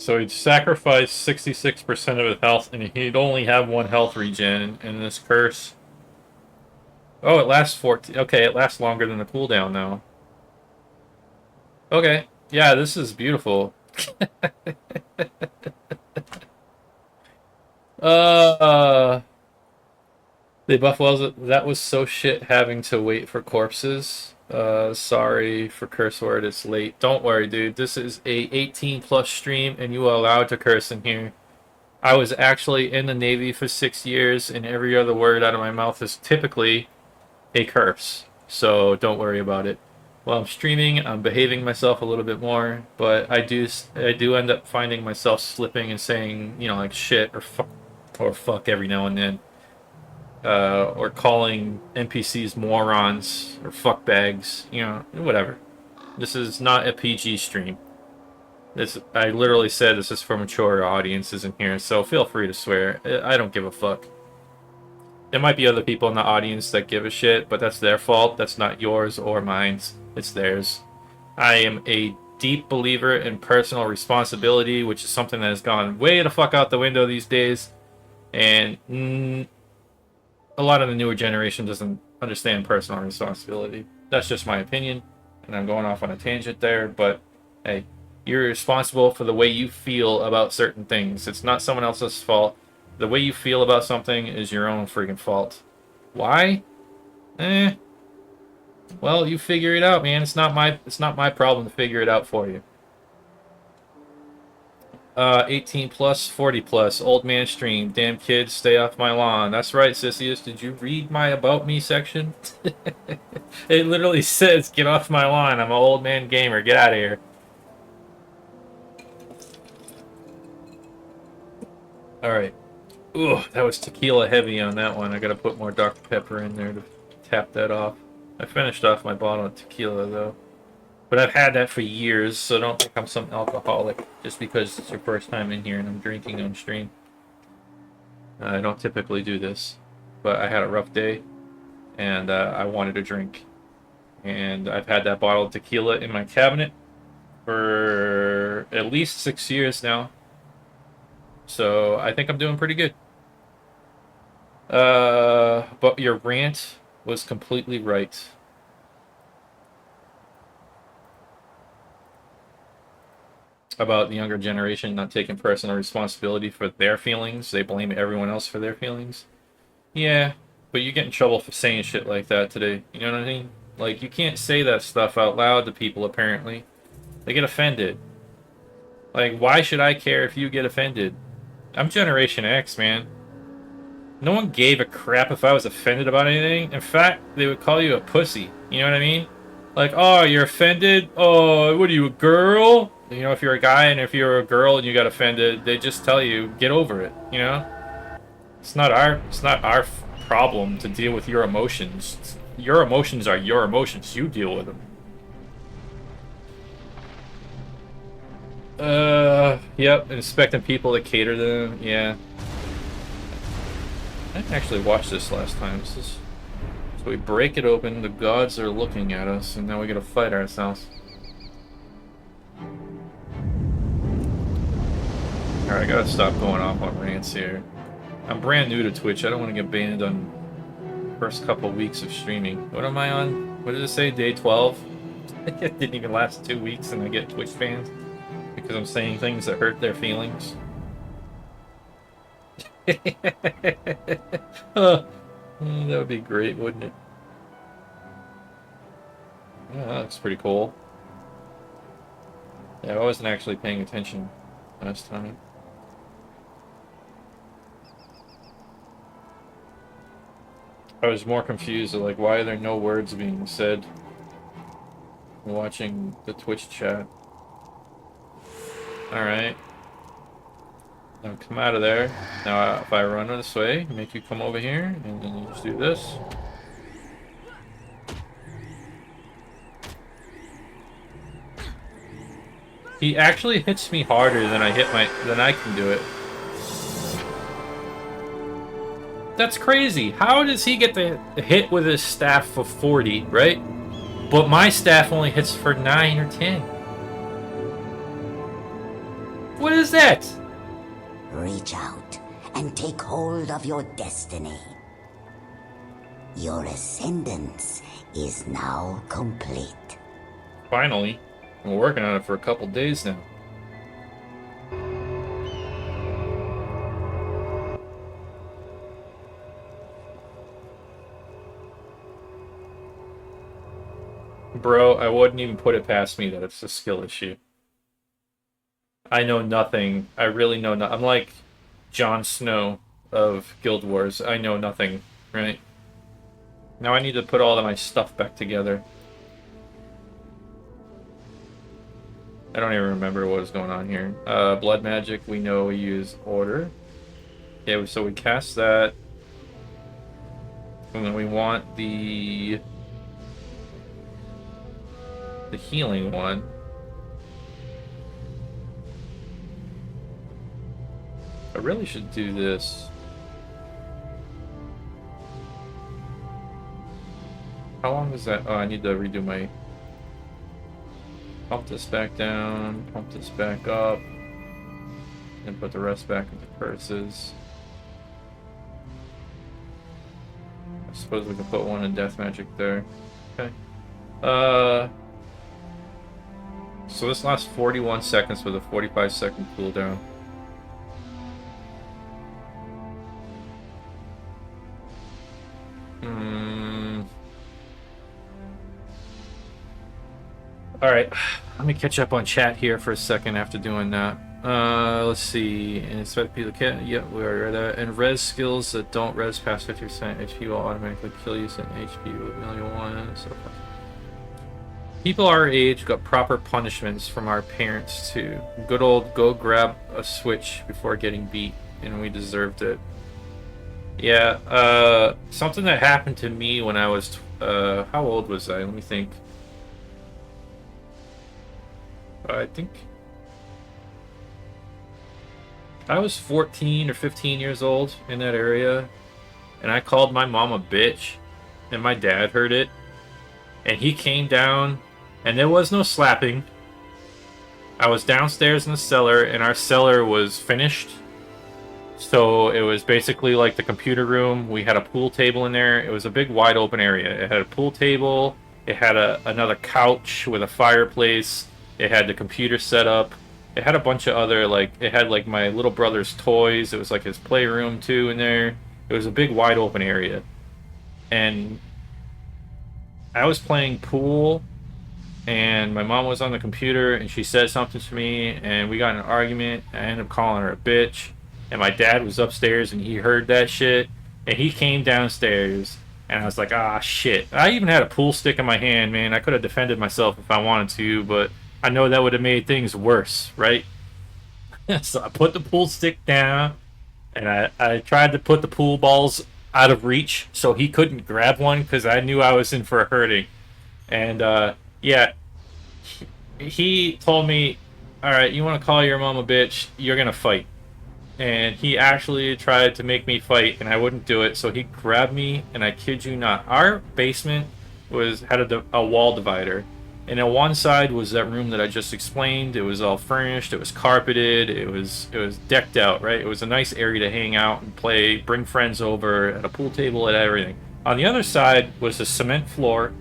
So he'd sacrifice 66% of his health, and he'd only have one health regen in this curse. Oh, it lasts 14. Okay, it lasts longer than the cooldown now. Okay. Yeah, this is beautiful. uh, they buff wells. That was so shit having to wait for corpses. Sorry for curse word. It's late. Don't worry, dude. This is a 18 plus stream, and you are allowed to curse in here. I was actually in the Navy for 6 years, and every other word out of my mouth is typically a curse. So don't worry about it. While I'm streaming, I'm behaving myself a little bit more, but I do end up finding myself slipping and saying, like shit or fuck every now and then. Or calling NPCs morons or fuckbags, whatever. This is not a PG stream. I literally said this is for mature audiences in here, so feel free to swear. I don't give a fuck. There might be other people in the audience that give a shit, but that's their fault. That's not yours or mine. It's theirs. I am a deep believer in personal responsibility, which is something that has gone way the fuck out the window these days. And a lot of the newer generation doesn't understand personal responsibility. That's just my opinion, and I'm going off on a tangent there, but hey, you're responsible for the way you feel about certain things. It's not someone else's fault. The way you feel about something is your own freaking fault. Why? Well, you figure it out, man. It's not my problem to figure it out for you. 18 plus, 40 plus, old man stream. Damn kids, stay off my lawn. That's right, Sissius. Did you read my about me section? It literally says, get off my lawn. I'm an old man gamer. Get out of here. Alright. Ooh, that was tequila heavy on that one. I gotta put more Dr. Pepper in there to tap that off. I finished off my bottle of tequila, though. But I've had that for years, so don't think I'm some alcoholic just because it's your first time in here and I'm drinking on stream. I don't typically do this, but I had a rough day, and I wanted a drink. And I've had that bottle of tequila in my cabinet for at least 6 years now. So I think I'm doing pretty good. But your rant was completely right. About the younger generation not taking personal responsibility for their feelings. They blame everyone else for their feelings. Yeah, but you get in trouble for saying shit like that today. You know what I mean? Like, you can't say that stuff out loud to people, apparently. They get offended. Like, why should I care if you get offended? I'm Generation X, man. No one gave a crap if I was offended about anything. In fact, they would call you a pussy. You know what I mean? Like, oh, you're offended? Oh, what are you, a girl? If you're a guy and if you're a girl and you got offended, they just tell you, get over it, It's not our problem to deal with your emotions. Your emotions are your emotions. You deal with them. Yep, expecting people to cater to them, yeah. I didn't actually watch this last time. So we break it open, the gods are looking at us, and now we gotta fight ourselves. Alright, I gotta stop going off on rants here. I'm brand new to Twitch. I don't want to get banned on first couple weeks of streaming. What am I on? What did it say? Day 12? It didn't even last 2 weeks and I get Twitch banned because I'm saying things that hurt their feelings. That would be great, wouldn't it? Yeah, that looks pretty cool. Yeah, I wasn't actually paying attention last time. I was more confused, like, why are there no words being said? Watching the Twitch chat. Alright. Now come out of there. Now if I run this way, make you come over here, and then you just do this. He actually hits me harder than I can do it. That's crazy. How does he get the hit with his staff for 40, right? But my staff only hits for 9 or 10. What is that? Reach out and take hold of your destiny. Your ascendance is now complete. Finally. We're working on it for a couple days now. Bro, I wouldn't even put it past me that it's a skill issue. I know nothing. I really know nothing. I'm like Jon Snow of Guild Wars. I know nothing, right? Now I need to put all of my stuff back together. I don't even remember what was going on here. Blood magic, we know we use order. Yeah, so we cast that. And then we want the healing one. I really should do this. How long is that? Oh, I need to redo my... Pump this back down, pump this back up, and put the rest back into curses. I suppose we can put one in death magic there. Okay. So this lasts 41 seconds with a 45-second cooldown. Alright, let me catch up on chat here for a second after doing that. Let's see. And expect people to yep, we already read that. And res skills that don't res past 50% HP will automatically kill you, and HP with -1 and so forth. People our age got proper punishments from our parents too. Good old go grab a switch before getting beat, and we deserved it. Yeah, something that happened to me when I was, how old was I? Let me think. I think I was 14 or 15 years old in that area, and I called my mom a bitch, and my dad heard it, and he came down, and there was no slapping. I was downstairs in the cellar, and our cellar was finished, so it was basically like the computer room. We had a pool table in there. It was a big wide open area. It had a pool table, it had another couch with a fireplace. It had the computer set up. It had a bunch of other, like, it had, like, my little brother's toys. It was, like, his playroom, too, in there. It was a big, wide open area. And I was playing pool, and my mom was on the computer, and she said something to me, and we got in an argument. I ended up calling her a bitch. And my dad was upstairs, and he heard that shit. And he came downstairs, and I was like, ah, shit. I even had a pool stick in my hand, man. I could have defended myself if I wanted to, but... I know that would have made things worse, right? So I put the pool stick down, and I tried to put the pool balls out of reach so he couldn't grab one because I knew I was in for a hurting. And, yeah, he told me, all right, you want to call your mom a bitch, you're going to fight. And he actually tried to make me fight, and I wouldn't do it, so he grabbed me, and I kid you not, our basement had a wall divider. And on one side was that room that I just explained. It was all furnished. It was carpeted. It was decked out, right? It was a nice area to hang out and play, bring friends over, at a pool table and everything. On the other side was a cement floor.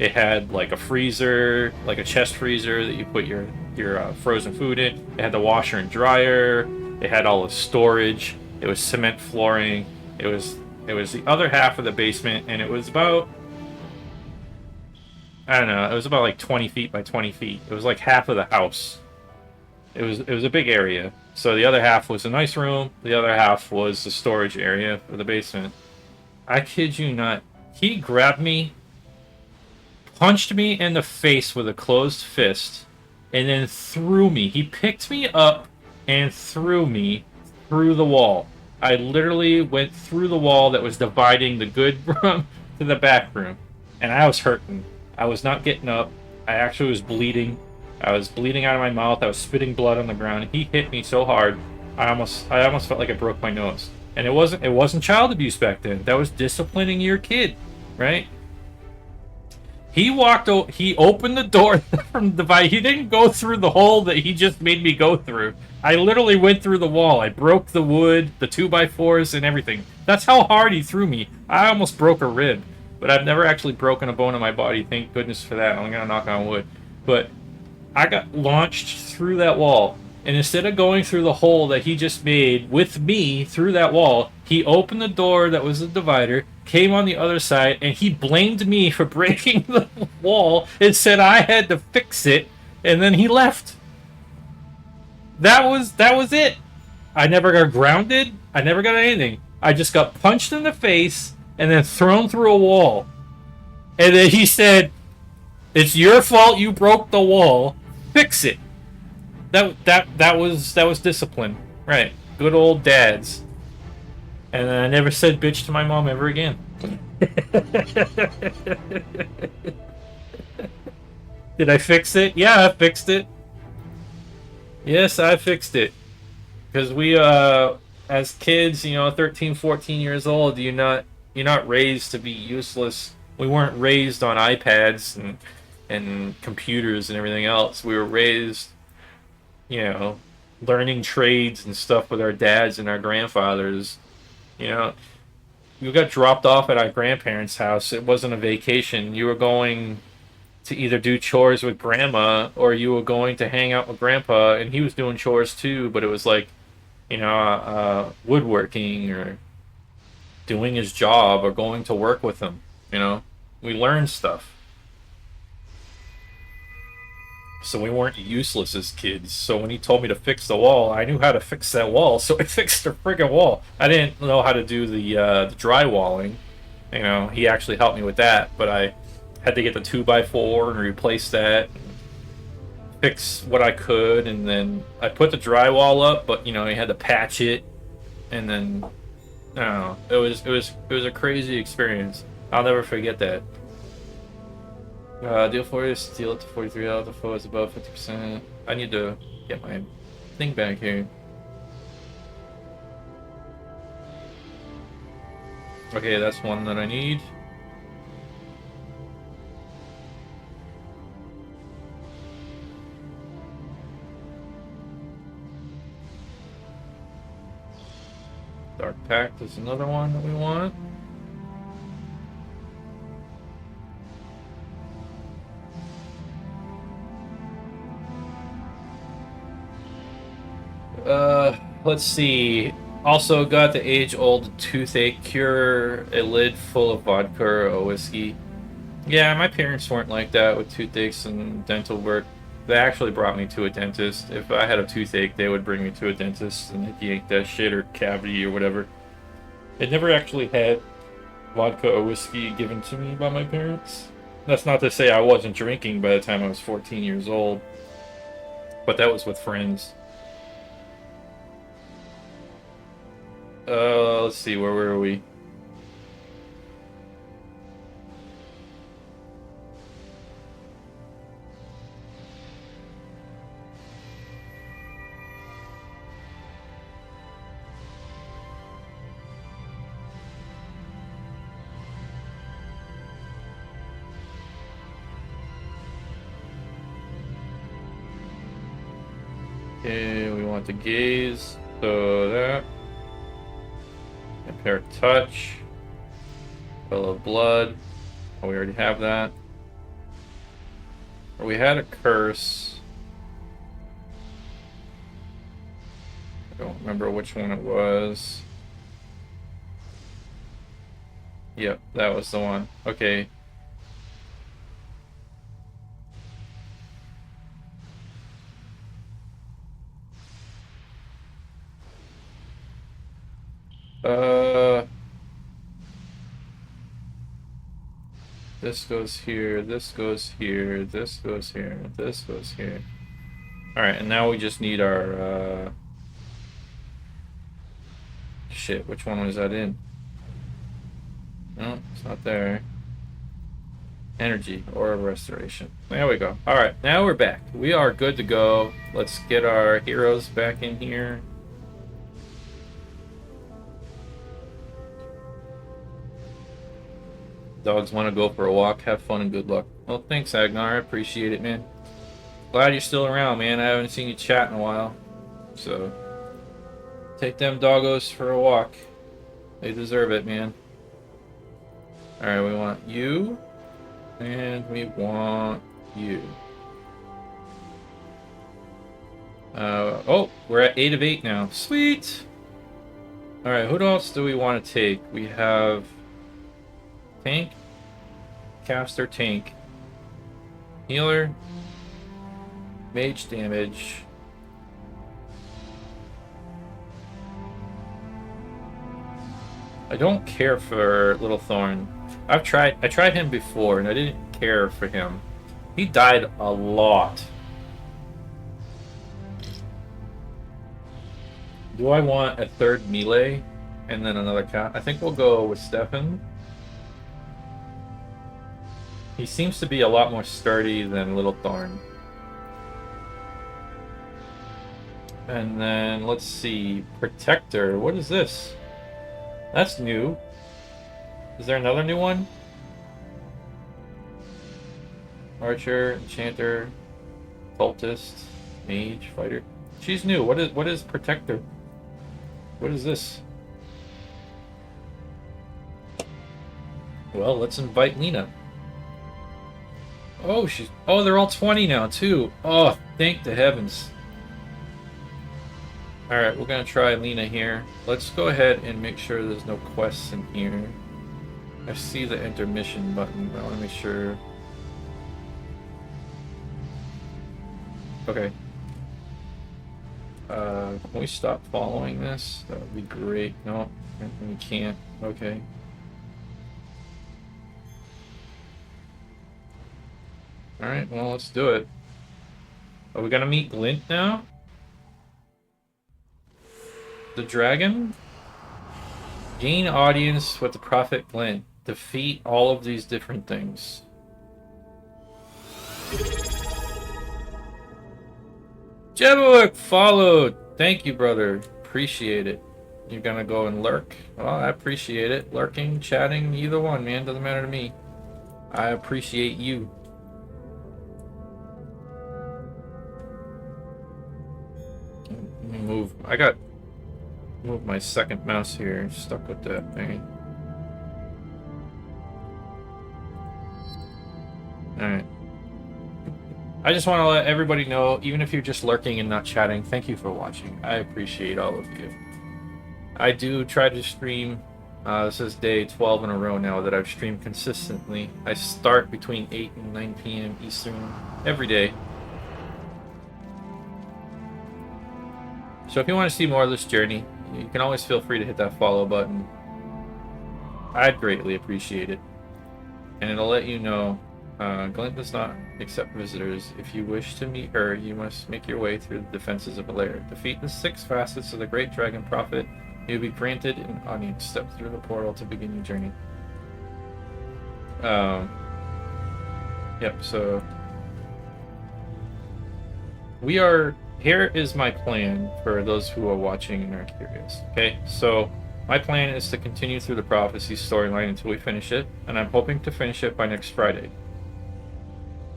It had like a freezer, like a chest freezer that you put your frozen food in. It had the washer and dryer. It had all the storage. It was cement flooring. It was the other half of the basement, and it was about, I don't know, it was about like 20 feet by 20 feet. It was like half of the house. It was a big area. So the other half was a nice room. The other half was the storage area for the basement. I kid you not. He grabbed me, punched me in the face with a closed fist, and then threw me. He picked me up and threw me through the wall. I literally went through the wall that was dividing the good room to the back room. And I was hurting. I was not getting up. I actually was bleeding. I was bleeding out of my mouth. I was spitting blood on the ground. He hit me so hard, I almost felt like I broke my nose. And it wasn't child abuse back then. That was disciplining your kid, right? He opened the door from the divider. He didn't go through the hole that he just made me go through. I literally went through the wall. I broke the wood, the 2x4s, and everything. That's how hard he threw me. I almost broke a rib, but I've never actually broken a bone in my body. Thank goodness for that. I'm gonna knock on wood. But I got launched through that wall. And instead of going through the hole that he just made with me through that wall, he opened the door that was the divider, came on the other side, and he blamed me for breaking the wall and said I had to fix it, and then he left. That was it. I never got grounded. I never got anything. I just got punched in the face and then thrown through a wall. And then he said, "It's your fault you broke the wall. Fix it." That was discipline, right? Good old dads. And I never said bitch to my mom ever again. Did I fix it? Yeah, I fixed it. Yes, I fixed it. Because we, as kids, 13, 14 years old, you're not raised to be useless. We weren't raised on iPads and computers and everything else. We were raised, learning trades and stuff with our dads and our grandfathers. We got dropped off at our grandparents' house. It wasn't a vacation. You were going to either do chores with grandma or you were going to hang out with grandpa, and he was doing chores too, but it was like, woodworking or doing his job or going to work with him. We learned stuff. So we weren't useless as kids. So when he told me to fix the wall, I knew how to fix that wall. So I fixed the friggin' wall. I didn't know how to do the drywalling. He actually helped me with that. But I had to get the 2x4 and replace that, and fix what I could, and then I put the drywall up. But he had to patch it, and then I don't know. It was a crazy experience. I'll never forget that. Deal 40 is steal it to 43 out. The foe is above 50%. I need to get my thing back here. Okay, that's one that I need. Dark Pact is another one that we want. Let's see. Also got the age-old toothache cure, a lid full of vodka or whiskey. Yeah, my parents weren't like that with toothaches and dental work. They actually brought me to a dentist. If I had a toothache, they would bring me to a dentist and yank that shit or cavity or whatever. I never actually had vodka or whiskey given to me by my parents. That's not to say I wasn't drinking by the time I was 14 years old, but that was with friends. Let's see, where were we? Okay, we want to gaze, so that. Impair touch. Well of blood. Oh, we already have that. Or we had a curse. I don't remember which one it was. Yep, that was the one. Okay. This goes here, this goes here, this goes here, this goes here. Alright, and now we just need our, shit, which one was that in? No, it's not there. Energy, or restoration. There we go. Alright, now we're back. We are good to go. Let's get our heroes back in here. Dogs want to go for a walk. Have fun and good luck. Well, thanks, Agnar. I appreciate it, man. Glad you're still around, man. I haven't seen you chat in a while. So, take them doggos for a walk. They deserve it, man. Alright, we want you. And we want you. Oh, we're at 8 of 8 now. Sweet! Alright, who else do we want to take? We have... Tank. Caster, tank. Healer. Mage damage. I don't care for Little Thorn. I tried him before and I didn't care for him. He died a lot. Do I want a third melee and then another cat? I think we'll go with Stefan. He seems to be a lot more sturdy than Little Thorn. And then let's see, Protector. What is this? That's new. Is there another new one? Archer, Enchanter, Cultist, Mage, Fighter. She's new. What is Protector? What is this? Well, let's invite Lena. Oh, they're all 20 now too. Oh, thank the heavens. Alright, we're gonna try Lena here. Let's go ahead and make sure there's no quests in here. I see the intermission button, but I want to make sure. Okay. Can we stop following this? That would be great. No, we can't. Okay. Alright, well, let's do it. Are we gonna meet Glint now? The dragon? Gain audience with the Prophet Glint. Defeat all of these different things. Jebboik followed! Thank you, brother. Appreciate it. You're gonna go and lurk? Well, I appreciate it. Lurking, chatting, either one, man. Doesn't matter to me. I appreciate you. Let me move. I got... Move my second mouse here. Stuck with that thing. Alright. I just want to let everybody know, even if you're just lurking and not chatting, thank you for watching. I appreciate all of you. I do try to stream. This is day 12 in a row now that I've streamed consistently. I start between 8 and 9 p.m. Eastern every day. So if you want to see more of this journey, you can always feel free to hit that follow button. I'd greatly appreciate it. And it'll let you know Glint does not accept visitors. If you wish to meet her, you must make your way through the defenses of a lair. Defeat the 6 facets of the Great Dragon Prophet. You'll be granted an audience. Step through the portal to begin your journey. Yep, so... We are... Here is my plan for those who are watching and are curious. Okay, so my plan is to continue through the Prophecy storyline until we finish it, and I'm hoping to finish it by next Friday.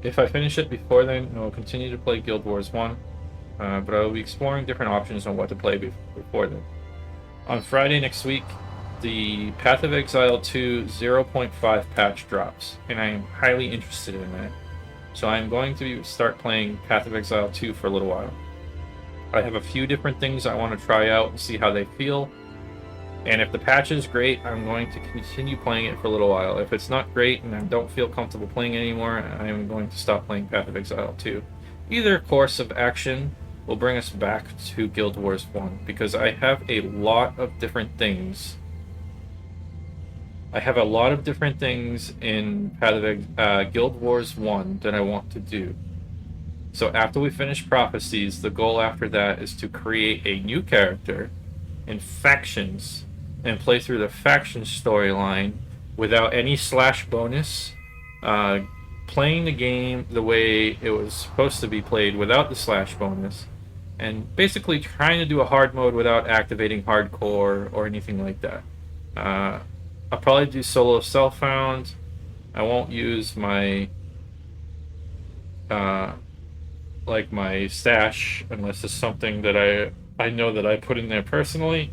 If I finish it before then, I will continue to play Guild Wars 1, but I will be exploring different options on what to play before then. On Friday next week, the Path of Exile 2 0.5 patch drops, and I am highly interested in that. So I'm going to start playing Path of Exile 2 for a little while. I have a few different things I want to try out and see how they feel. And if the patch is great, I'm going to continue playing it for a little while. If it's not great and I don't feel comfortable playing anymore, I'm going to stop playing Path of Exile 2. Either course of action will bring us back to Guild Wars 1, because I have a lot of different things. I have a lot of different things in Guild Wars 1 that I want to do. So after we finish Prophecies, the goal after that is to create a new character in factions and play through the faction storyline without any slash bonus, playing the game the way it was supposed to be played without the slash bonus, and basically trying to do a hard mode without activating hardcore or anything like that. I'll probably do solo self-found, I won't use my like my stash unless it's something that I know that I put in there personally.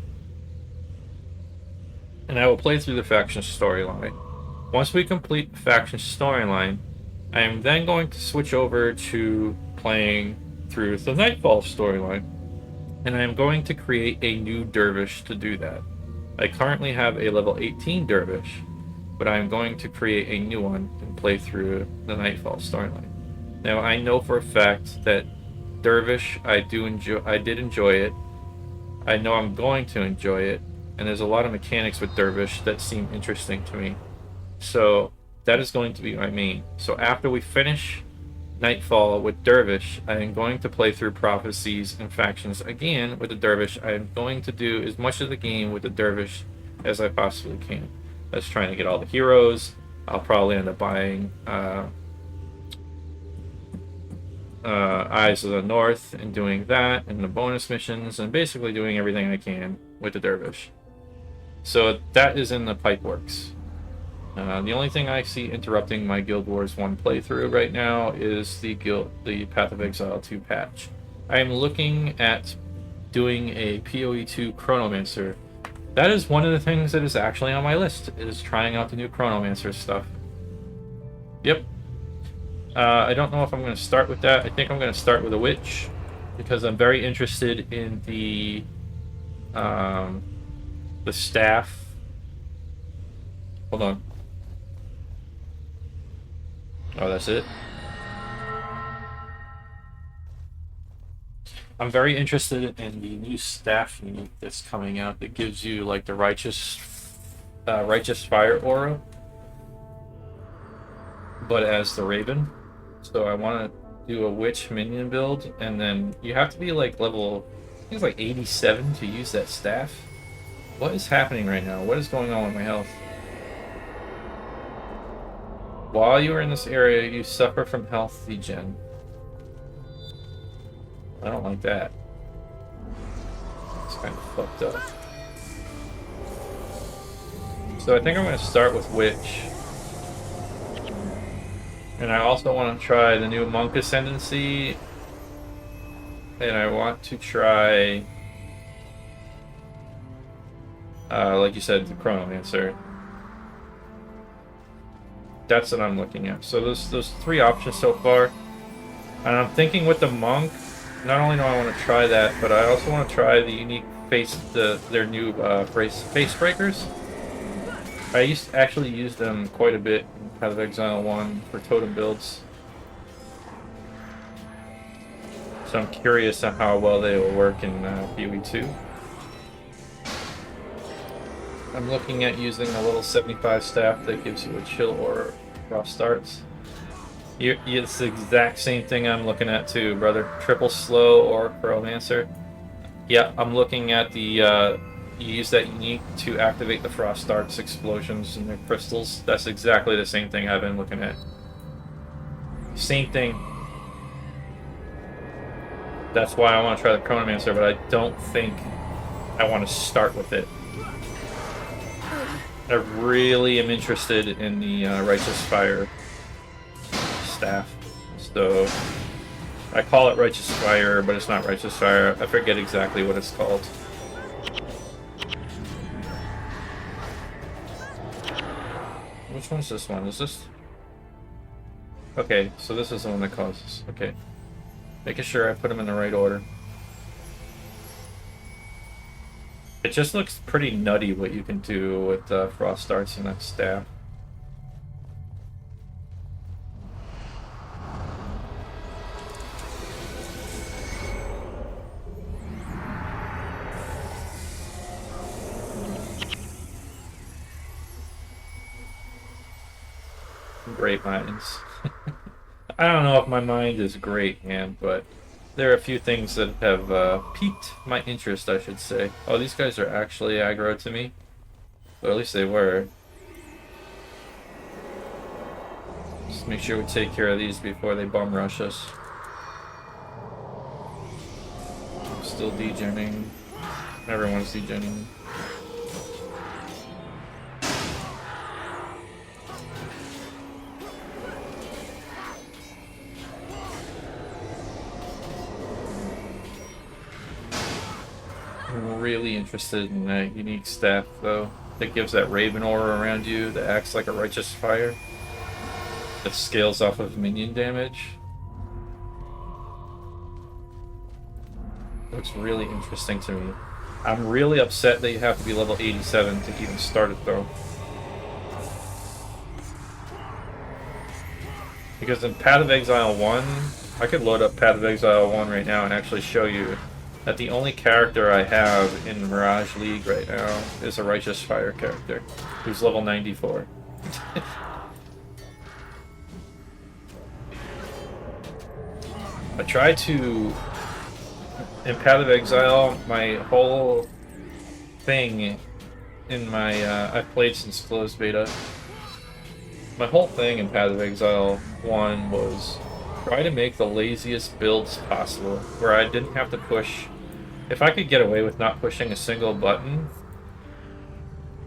And I will play through the faction storyline. Once we complete the faction storyline, I am then going to switch over to playing through the Nightfall storyline. And I am going to create a new dervish to do that. I currently have a level 18 dervish, but I am going to create a new one and play through the Nightfall storyline. Now I know for a fact that dervish, I did enjoy it. I know I'm going to enjoy it, and there's a lot of mechanics with dervish that seem interesting to me. So that is going to be my main. So after we finish Nightfall with dervish, I am going to play through prophecies and factions again with the dervish. I am going to do as much of the game with the dervish as I possibly can. That's trying to get all the heroes. I'll probably end up buying Eyes of the North and doing that and the bonus missions and basically doing everything I can with the dervish. So that is in the pipe works. The only thing I see interrupting my Guild Wars 1 playthrough right now is the Path of Exile 2 patch. I am looking at doing a PoE 2 Chronomancer. That is one of the things that is actually on my list, is trying out the new Chronomancer stuff. Yep. I don't know if I'm going to start with that. I think I'm going to start with a Witch, because I'm very interested in the staff. Hold on. Oh, that's it? I'm very interested in the new staff unit that's coming out that gives you like the righteous fire aura, but as the Raven. So I want to do a witch minion build, and then you have to be like level, I think it's like 87 to use that staff. What is happening right now? What is going on with my health? While you are in this area, you suffer from health degen. I don't like that. It's kind of fucked up. So I think I'm going to start with Witch. And I also want to try the new Monk Ascendancy. And I want to try, like you said, the Chronomancer. That's what I'm looking at. So those three options so far. And I'm thinking with the Monk, not only do I want to try that, but I also want to try the unique their new face breakers. I actually used them quite a bit in Path of Exile 1 for totem builds. So I'm curious on how well they will work in PoE 2. I'm looking at using a little 75 staff that gives you a chill or frost starts. It's the exact same thing I'm looking at too, brother. Triple slow or Chronomancer. Yeah, I'm looking at the you use that unique to activate the frost darts, explosions, and the crystals. That's exactly the same thing I've been looking at. Same thing. That's why I want to try the Chronomancer, but I don't think I want to start with it. I really am interested in the Righteous Fire staff. So I call it Righteous Fire, but it's not Righteous Fire. I forget exactly what it's called. Which one's this one? Is this? Okay, so this is the one that causes. Okay. Making sure I put them in the right order. It just looks pretty nutty what you can do with frost darts and that staff. Great minds. I don't know if my mind is great, man, but there are a few things that have piqued my interest, I should say. Oh, these guys are actually aggro to me. Or at least they were. Just make sure we take care of these before they bum rush us. Still degenning. Everyone's degenning. I'm really interested in that unique staff, though, that gives that Raven aura around you that acts like a righteous fire, that scales off of minion damage. Looks really interesting to me. I'm really upset that you have to be level 87 to even start it, though. Because in Path of Exile 1, I could load up Path of Exile 1 right now and actually show you that the only character I have in Mirage League right now is a Righteous Fire character, who's level 94. I tried to... In Path of Exile, my whole thing in my... I've played since closed beta. My whole thing in Path of Exile 1 was try to make the laziest builds possible, where I didn't have to push... If I could get away with not pushing a single button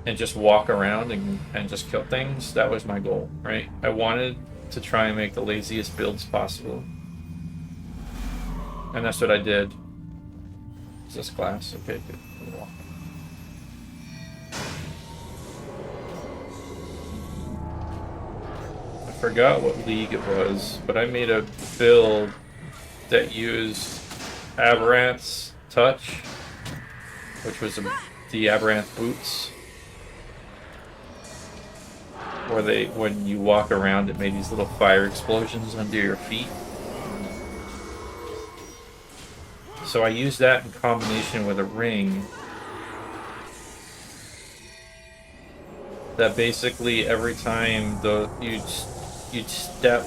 and just walk around and just kill things, that was my goal, right? I wanted to try and make the laziest builds possible. And that's what I did. Is this class? Okay, good. I forgot what league it was, but I made a build that used Aberrant's Touch, which was the Aberranth boots, where when you walk around, it made these little fire explosions under your feet. So I used that in combination with a ring that basically every time you'd step,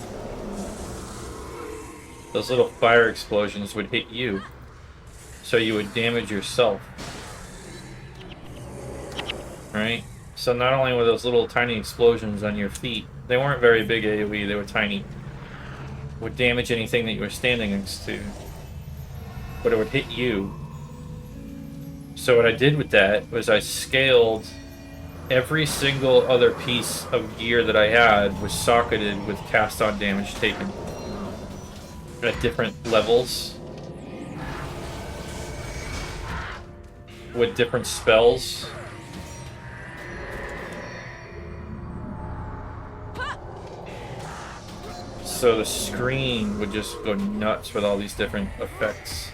those little fire explosions would hit you. So you would damage yourself. Right? So not only were those little tiny explosions on your feet, they weren't very big AoE, they were tiny. Would damage anything that you were standing next to. But it would hit you. So what I did with that was I scaled every single other piece of gear that I had was socketed with cast on damage taken. At different levels. With different spells. So the screen would just go nuts with all these different effects.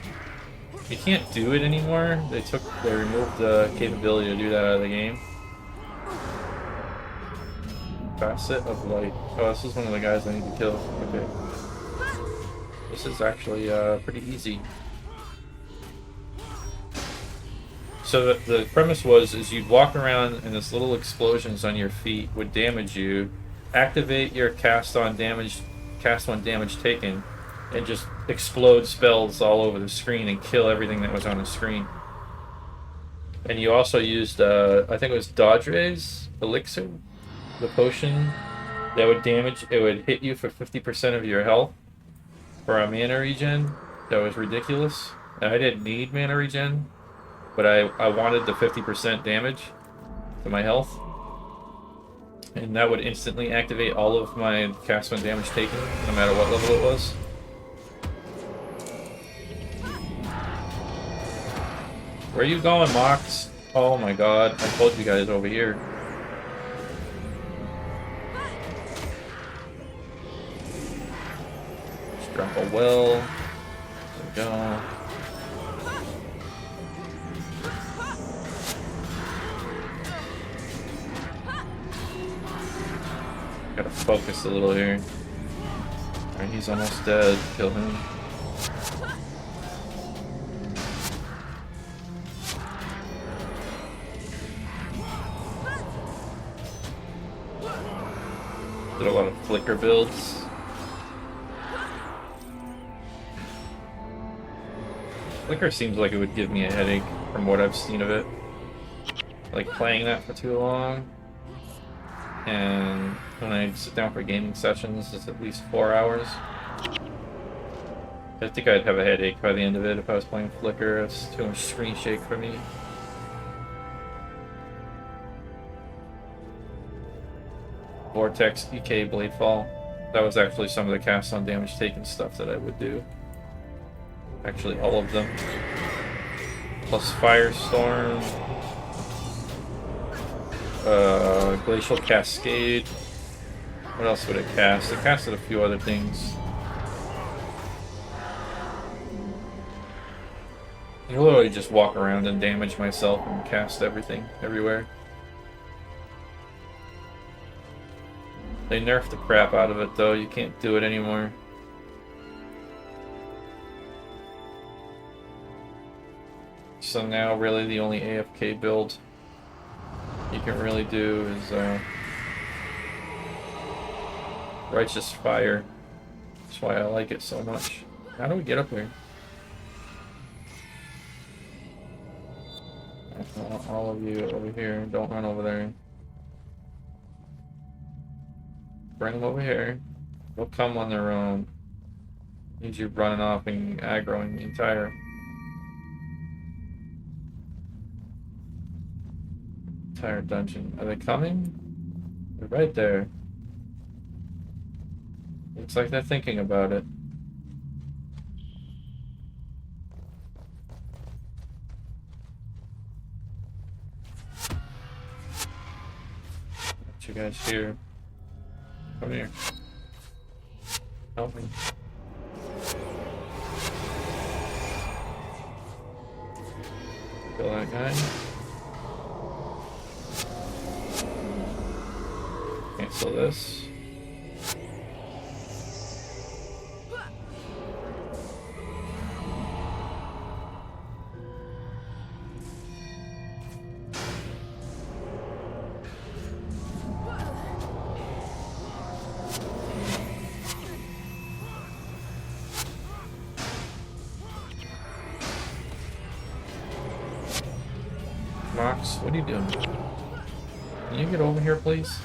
You can't do it anymore. They removed the capability to do that out of the game. Facet of Light. Oh, this is one of the guys I need to kill. Okay. This is actually pretty easy. So the premise is you'd walk around and this little explosions on your feet would damage you, activate your cast one damage taken, and just explode spells all over the screen and kill everything that was on the screen. And you also used, I think it was Dodre's Elixir, the potion that would it would hit you for 50% of your health for a mana regen. That was ridiculous. And I didn't need mana regen. But I wanted the 50% damage to my health. And that would instantly activate all of my cast when damage taken, no matter what level it was. Where are you going, Mox? Oh my god, I told you guys over here. Just drop a well. There we go. Gotta focus a little here. Alright, he's almost dead. Kill him. Did a lot of flicker builds. Flicker seems like it would give me a headache from what I've seen of it. Like playing that for too long. And when I sit down for gaming sessions, it's at least 4 hours. I think I'd have a headache by the end of it if I was playing Flicker. It's too much screen shake for me. Vortex, EK, Bladefall. That was actually some of the cast on damage taken stuff that I would do. Actually, all of them. plus Firestorm. Glacial Cascade. What else would it cast? It casted a few other things. I literally just walk around and damage myself and cast everything everywhere. They nerfed the crap out of it though, you can't do it anymore. So now really the only AFK build you can really do is Righteous Fire. That's why I like it so much. How do we get up here? I want all of you over here. Don't run over there. Bring them over here. They'll come on their own. Need you running off and aggroing the entire dungeon. Are they coming? They're right there. Looks like they're thinking about it. What you guys here? Come here. Help me. Kill that guy. Cancel this. Mox, what are you doing? Can you get over here, please?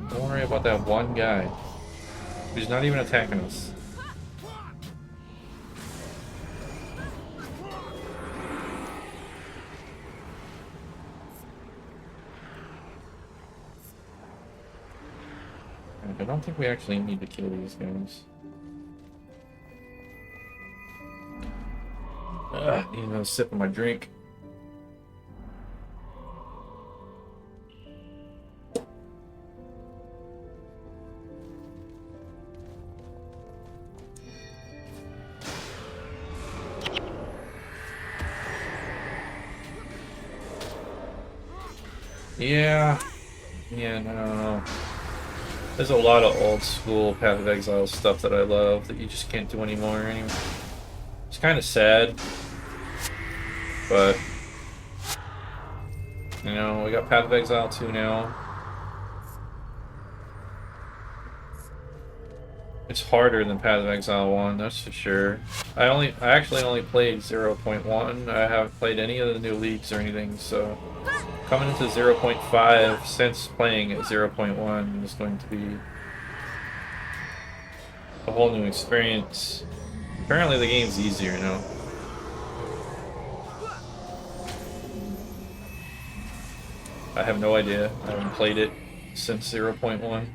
Don't worry about that one guy who's not even attacking us. I don't think we actually need to kill these guys. Need another sip of my drink. Yeah, I don't know. There's a lot of old school Path of Exile stuff that I love that you just can't do anymore. Anyway, it's kind of sad, but you know, we got Path of Exile 2 now. It's harder than Path of Exile 1, that's for sure. I actually only played 0.1. I haven't played any of the new leagues or anything, so coming into 0.5 since playing at 0.1 is going to be a whole new experience. Apparently the game's easier now. I have no idea. I haven't played it since 0.1.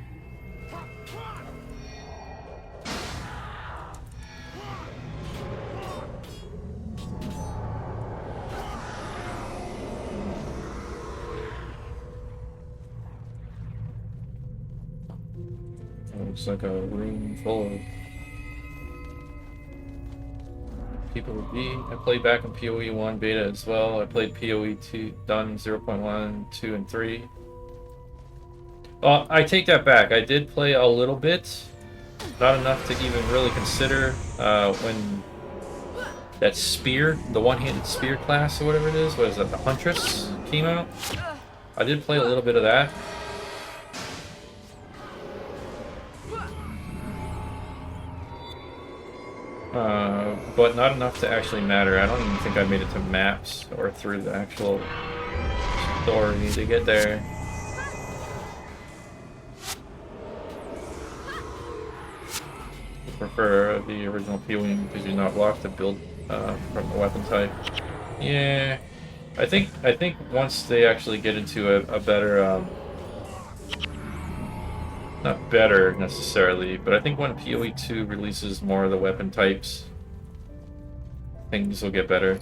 Looks like a room full of people would be. I played back in PoE 1 beta as well. I played PoE 2, done 0.1, 2, and 3. I take that back. I did play a little bit. Not enough to even really consider when that spear, the one-handed spear class or whatever it is, what is that, the Huntress came out. I did play a little bit of that. But not enough to actually matter. I don't even think I made it to maps or through the actual story to get there. I prefer the original PoE because you're not locked to build from the weapon type. Yeah, I think once they actually get into a better, not better necessarily, but I think when PoE 2 releases more of the weapon types, things will get better.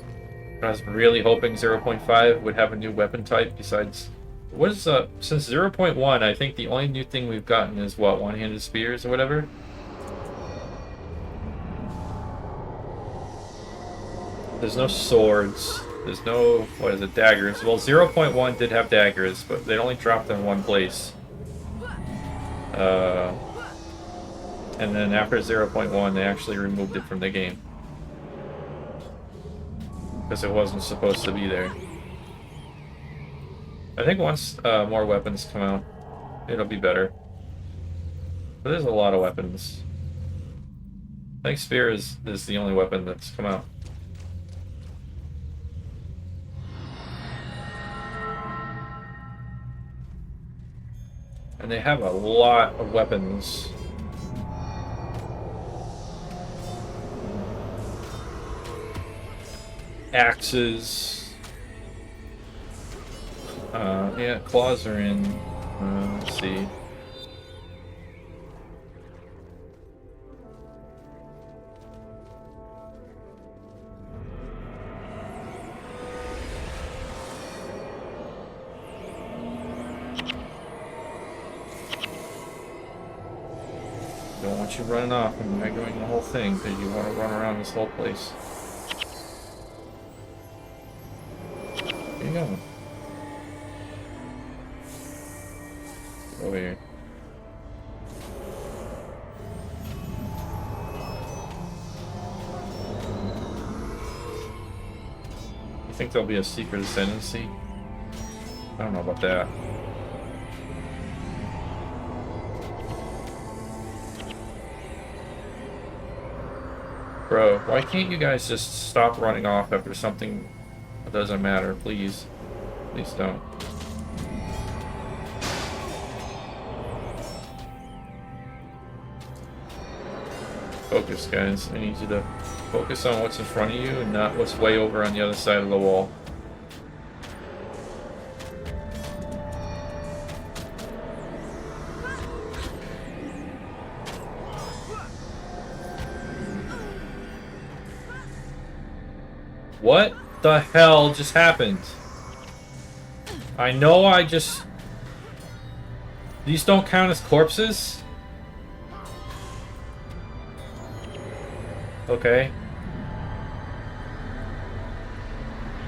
I was really hoping 0.5 would have a new weapon type besides... What is since 0.1, I think the only new thing we've gotten is what, one-handed spears or whatever? There's no swords. There's no, what is it, daggers. Well, 0.1 did have daggers, but they only dropped in one place. And then after 0.1, they actually removed it from the game. Because it wasn't supposed to be there. I think once more weapons come out, it'll be better. But there's a lot of weapons. I think spear is the only weapon that's come out. And they have a lot of weapons. Axes. Yeah, claws are in. Let's see. Don't want you running off and echoing the whole thing because you want to run around this whole place. Here you go. Over here. You think there'll be a secret ascendancy? I don't know about that. Bro, why can't you guys just stop running off after something that doesn't matter, please? Please don't. Focus, guys. I need you to focus on what's in front of you and not what's way over on the other side of the wall. What the hell just happened? I know I just... These don't count as corpses? Okay.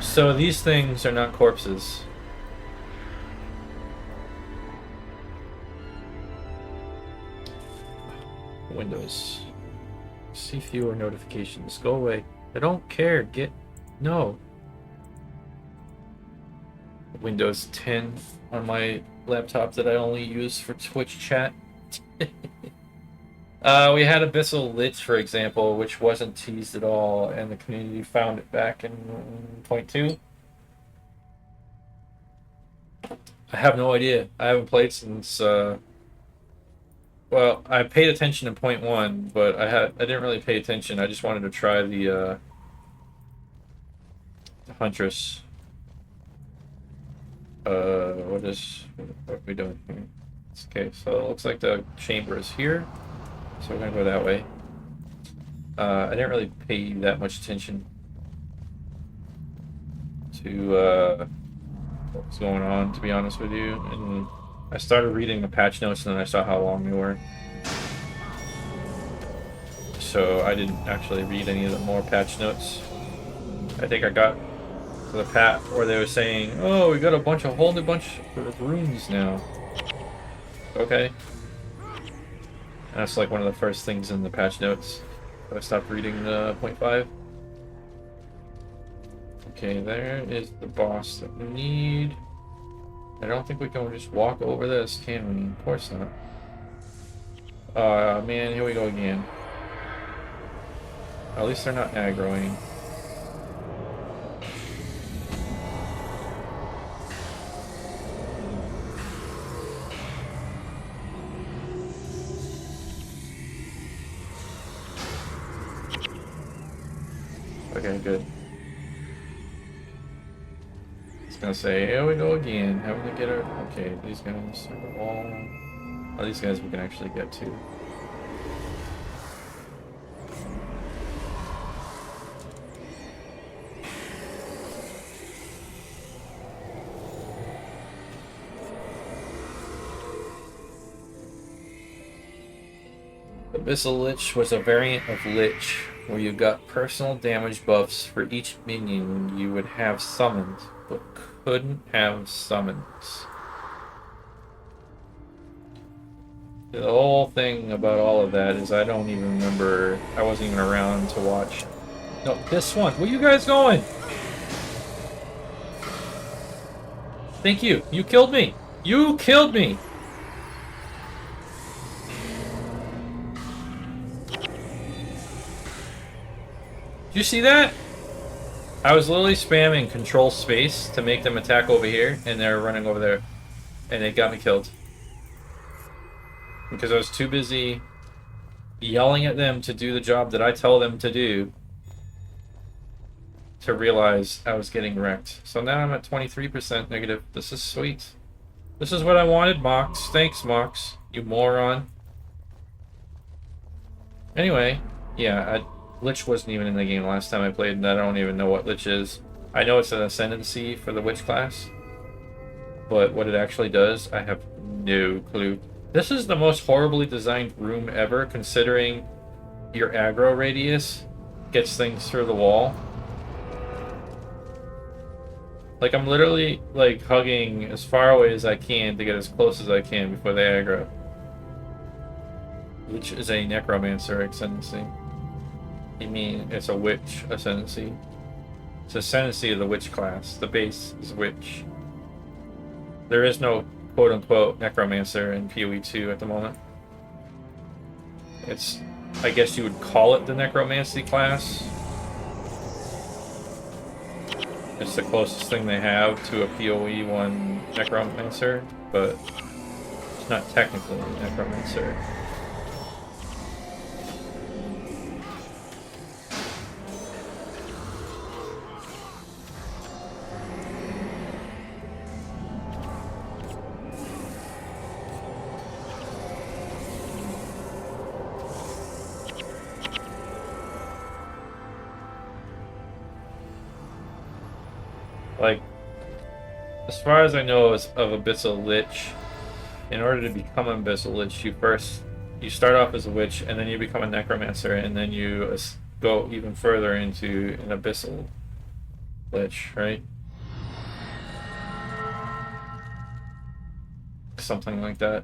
So these things are not corpses. Windows. See fewer notifications. Go away. I don't care. Get... No. Windows 10 on my laptop that I only use for Twitch chat. We had Abyssal Lich, for example, which wasn't teased at all, and the community found it back in 0.2. I have no idea. I haven't played since, well, I paid attention in 0.1, but I didn't really pay attention. I just wanted to try the Huntress. What are we doing here? Okay, so it looks like the chamber is here. So we're gonna go that way. I didn't really pay that much attention to what was going on, to be honest with you. And I started reading the patch notes and then I saw how long they were. So I didn't actually read any of the more patch notes. I think I got to the pat where they were saying, oh, we got a whole new bunch of runes now. Okay. And that's like one of the first things in the patch notes. So I stopped reading the 0.5. Okay, there is the boss that we need. I don't think we can just walk over this, can we? Of course not. Man, here we go again. At least they're not aggroing. Okay, good. It's gonna say, here we go again. Having to get our... Okay, these guys are all... Oh, these guys we can actually get to. Abyssal Lich was a variant of Lich where you got personal damage buffs for each minion you would have summoned, but couldn't have summons. The whole thing about all of that is I don't even remember. I wasn't even around to watch. No, this one. Where you guys going? Thank you. You killed me. You killed me. Did you see that? I was literally spamming control space to make them attack over here, and they're running over there. And they got me killed. Because I was too busy yelling at them to do the job that I tell them to do to realize I was getting wrecked. So now I'm at 23% negative. This is sweet. This is what I wanted, Mox. Thanks, Mox. You moron. Anyway, yeah, Lich wasn't even in the game last time I played, and I don't even know what Lich is. I know it's an ascendancy for the Witch class, but what it actually does, I have no clue. This is the most horribly designed room ever, considering your aggro radius gets things through the wall. Like, I'm literally, like, hugging as far away as I can to get as close as I can before they aggro. Which is a Necromancer ascendancy. I mean, it's a Witch ascendancy. It's ascendancy of the Witch class. The base is Witch. There is no quote-unquote Necromancer in PoE 2 at the moment. It's, I guess you would call it the Necromancy class. It's the closest thing they have to a PoE 1 Necromancer, but it's not technically a Necromancer. Like, as far as I know of Abyssal Lich, in order to become an Abyssal Lich, you start off as a Witch, and then you become a Necromancer, and then you go even further into an Abyssal Lich, right? Something like that.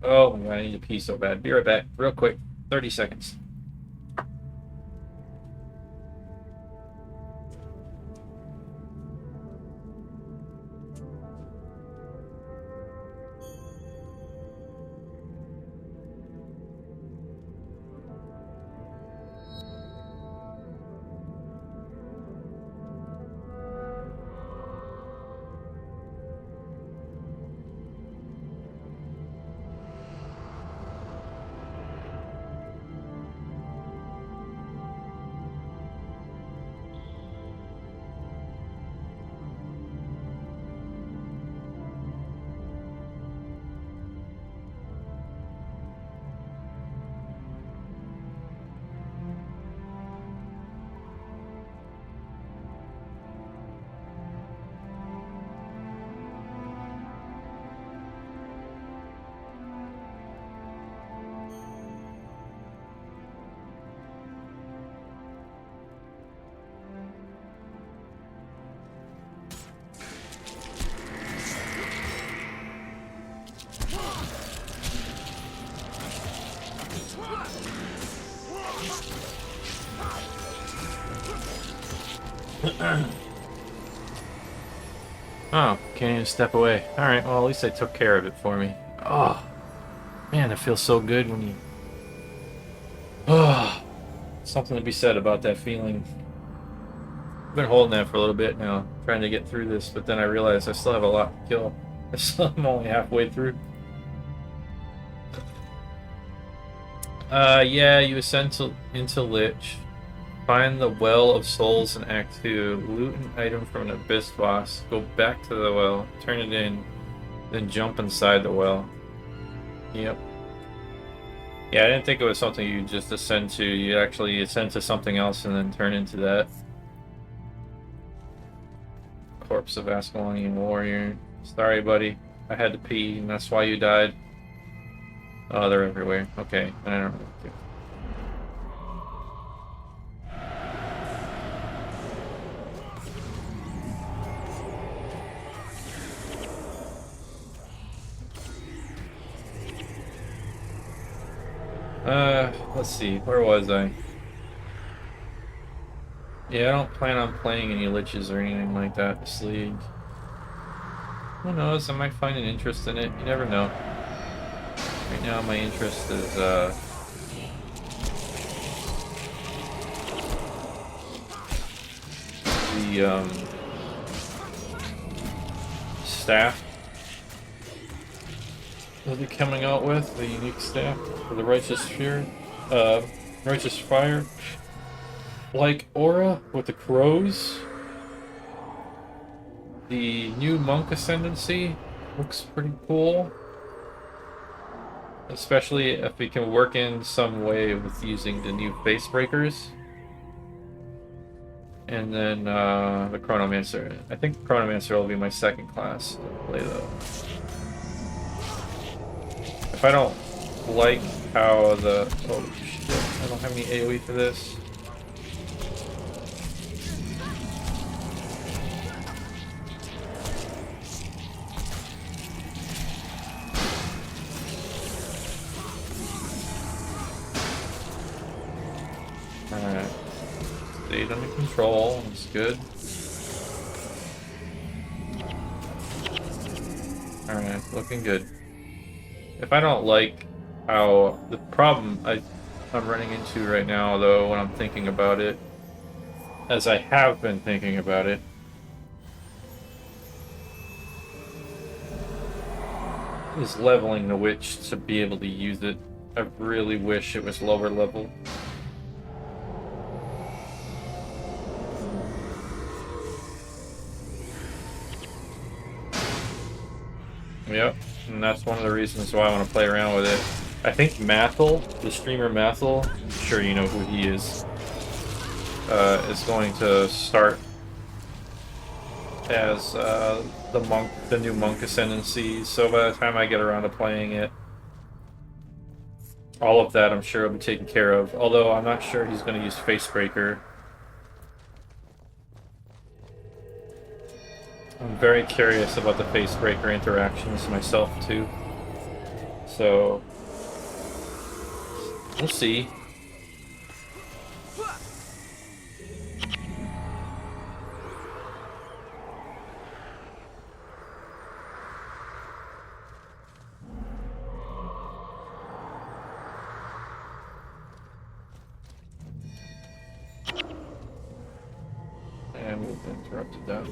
Oh my god, I need to pee so bad. Be right back, real quick, 30 seconds. Oh, can't even step away. Alright, well, at least they took care of it for me. Oh, man, it feels so good when you... Oh, something to be said about that feeling. I've been holding that for a little bit now, trying to get through this, but then I realized I still have a lot to kill. I'm only halfway through. Yeah, you ascend into Lich. Find the Well of Souls in Act 2. Loot an item from an Abyss boss. Go back to the well. Turn it in. Then jump inside the well. Yep. Yeah, I didn't think it was something you just ascend to. You actually ascend to something else and then turn into that. Corpse of Ascalonian Warrior. Sorry, buddy. I had to pee, and that's why you died. Oh, they're everywhere. Okay, I don't know. Let's see. Where was I? Yeah, I don't plan on playing any liches or anything like that this league. Who knows? I might find an interest in it. You never know. Right now, my interest is the staff that they're coming out with, the unique staff for the Righteous Fear, Righteous Fire, like aura with the crows. The new monk ascendancy looks pretty cool, especially if we can work in some way with using the new face breakers. And then the Chronomancer. I think Chronomancer will be my second class to play though. If I don't like how the... Oh shit, I don't have any AoE for this. Alright. Stayed under control, that's good. Alright, looking good. If I don't like how... The problem I'm running into right now, though, when I'm thinking about it, as I have been thinking about it, is leveling the witch to be able to use it. I really wish it was lower level. Yep, and that's one of the reasons why I want to play around with it. I think Mathel, the streamer Mathel, I'm sure you know who he is going to start as the new monk ascendancy. So by the time I get around to playing it, all of that I'm sure will be taken care of. Although I'm not sure he's going to use Facebreaker. I'm very curious about the Facebreaker interactions myself too. So we'll see. And we've interrupted that.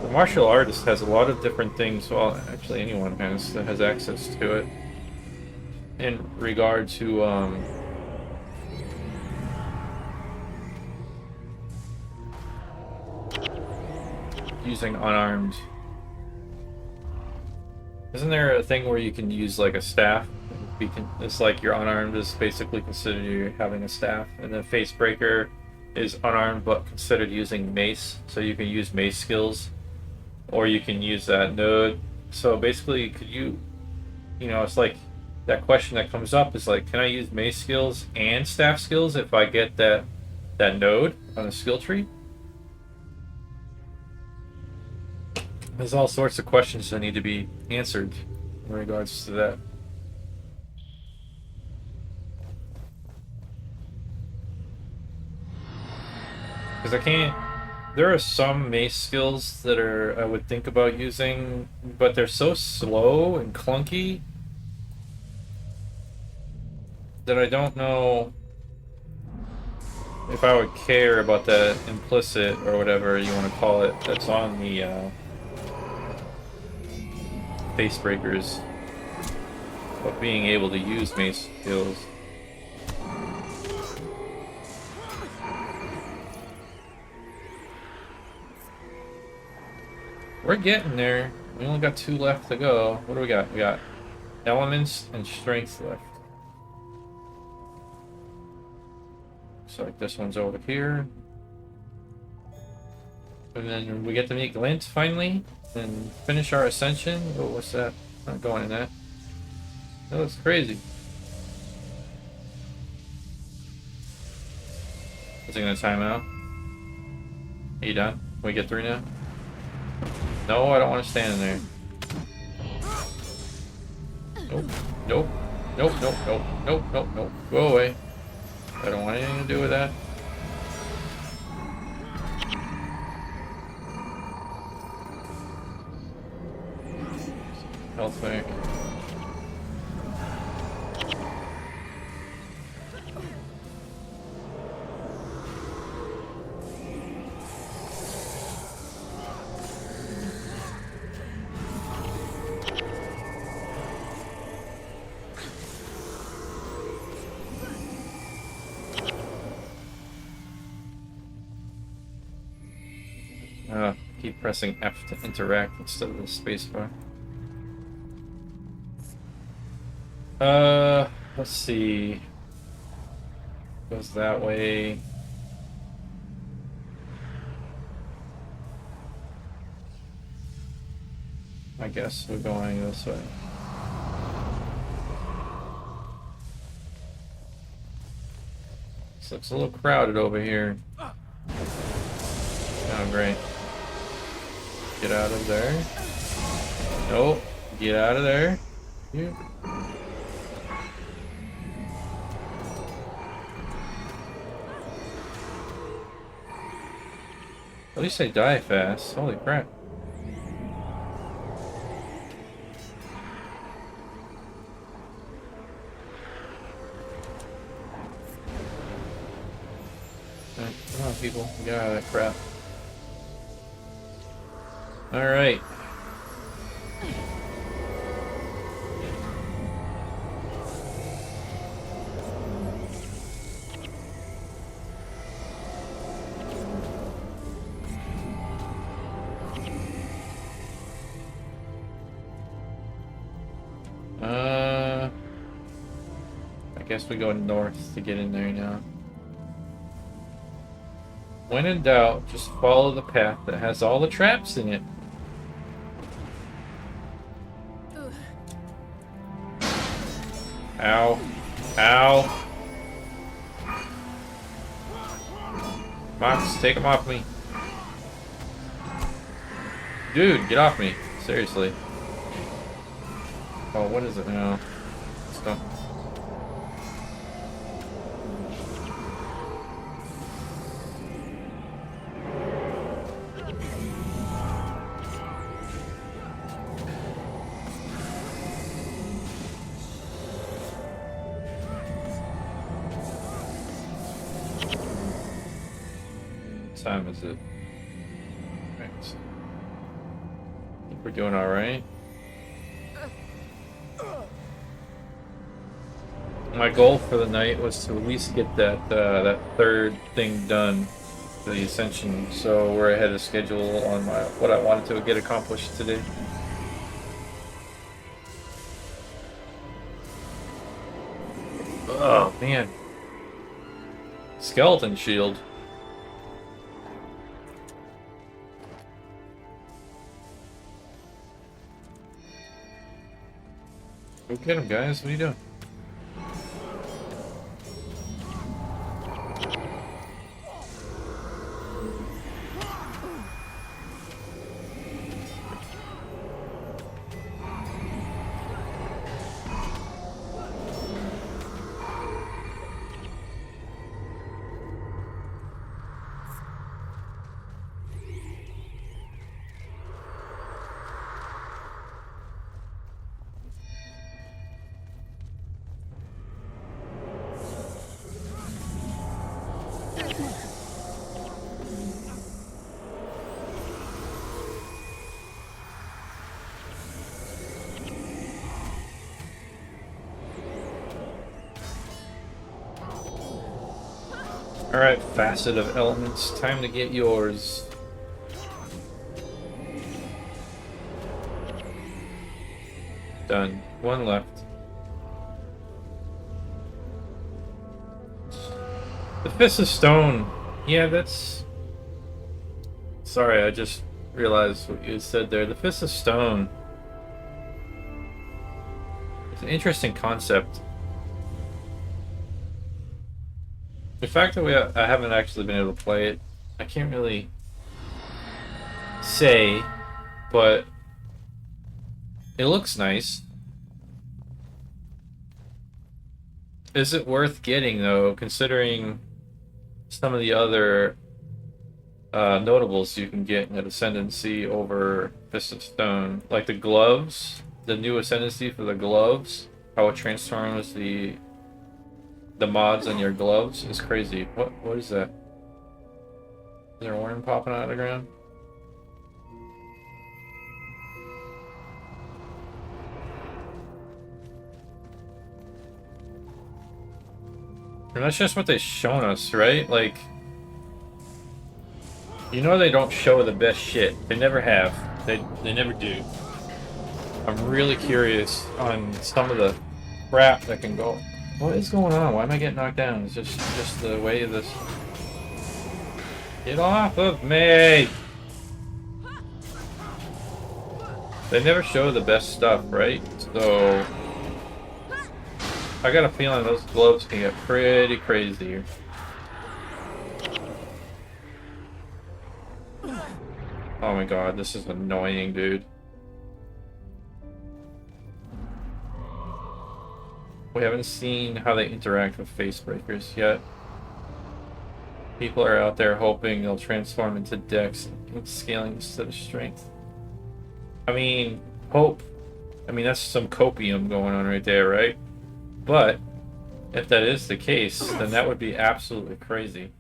The martial artist has a lot of different things. Well, actually, anyone has access to it. In regard to using unarmed. Isn't there a thing where you can use like a staff? It's like you're unarmed is basically considered you having a staff, and then Facebreaker is unarmed but considered using mace, so you can use mace skills, or you can use that node. So basically, could you know, it's like that question that comes up is like, can I use mace skills and staff skills if I get that node on the skill tree? There's all sorts of questions that need to be answered in regards to that. Because I can't... There are some mace skills that I would think about using, but they're so slow and clunky that I don't know if I would care about that implicit, or whatever you want to call it, that's on the face breakers of being able to use mace skills. We're getting there. We only got 2 left to go. What do we got? We got elements and strength left. Looks like this one's over here. And then we get to meet Glint finally and finish our ascension. Oh, what's that? Not going in that. That looks crazy. Is it gonna time out? Are you done? Can we get through now? No, I don't want to stand in there. Nope. Nope. Nope, nope, nope, nope, nope, nope. Go away. I don't want anything to do with that. Health back. Keep pressing F to interact instead of the spacebar. Let's see. Goes that way. I guess we're going this way. This looks a little crowded over here. Oh, great. Get out of there. Nope. Get out of there. You. At least they die fast. Holy crap. Right, come on, people. Get out of that crap. Alright. I guess we go north to get in there now. When in doubt, just follow the path that has all the traps in it. Ow. Ow. Mox, take him off me. Dude, get off me. Seriously. Oh, what is it now? Stop. What time is it? Right. I think we're doing alright. My goal for the night was to at least get that that third thing done for the Ascension, so we're ahead of schedule on what I wanted to get accomplished today. Oh man, skeleton shield. Go get him, guys. What are you doing? Alright, facet of elements, time to get yours. Done. One left. The Fist of Stone. Yeah, that's Sorry, I just realized what you said there. The Fist of Stone. It's an interesting concept. The fact that I haven't actually been able to play it, I can't really say, but it looks nice. Is it worth getting though, considering some of the other notables you can get in the Ascendancy over Fist of Stone? Like the gloves, the new Ascendancy for the gloves, how it transforms the mods on your gloves is crazy. What is that? Is there a worm popping out of the ground? And that's just what they've shown us, right? Like, you know they don't show the best shit. They never have. They never do. I'm really curious on some of the crap that can go. What is going on? Why am I getting knocked down? It's just the way of this. Get off of me! They never show the best stuff, right? So I got a feeling those gloves can get pretty crazy here. Oh my god, this is annoying, dude. We haven't seen how they interact with face breakers yet. People are out there hoping they'll transform into decks and scaling instead of strength. I mean, hope. I mean, that's some copium going on right there, right? But if that is the case, then that would be absolutely crazy.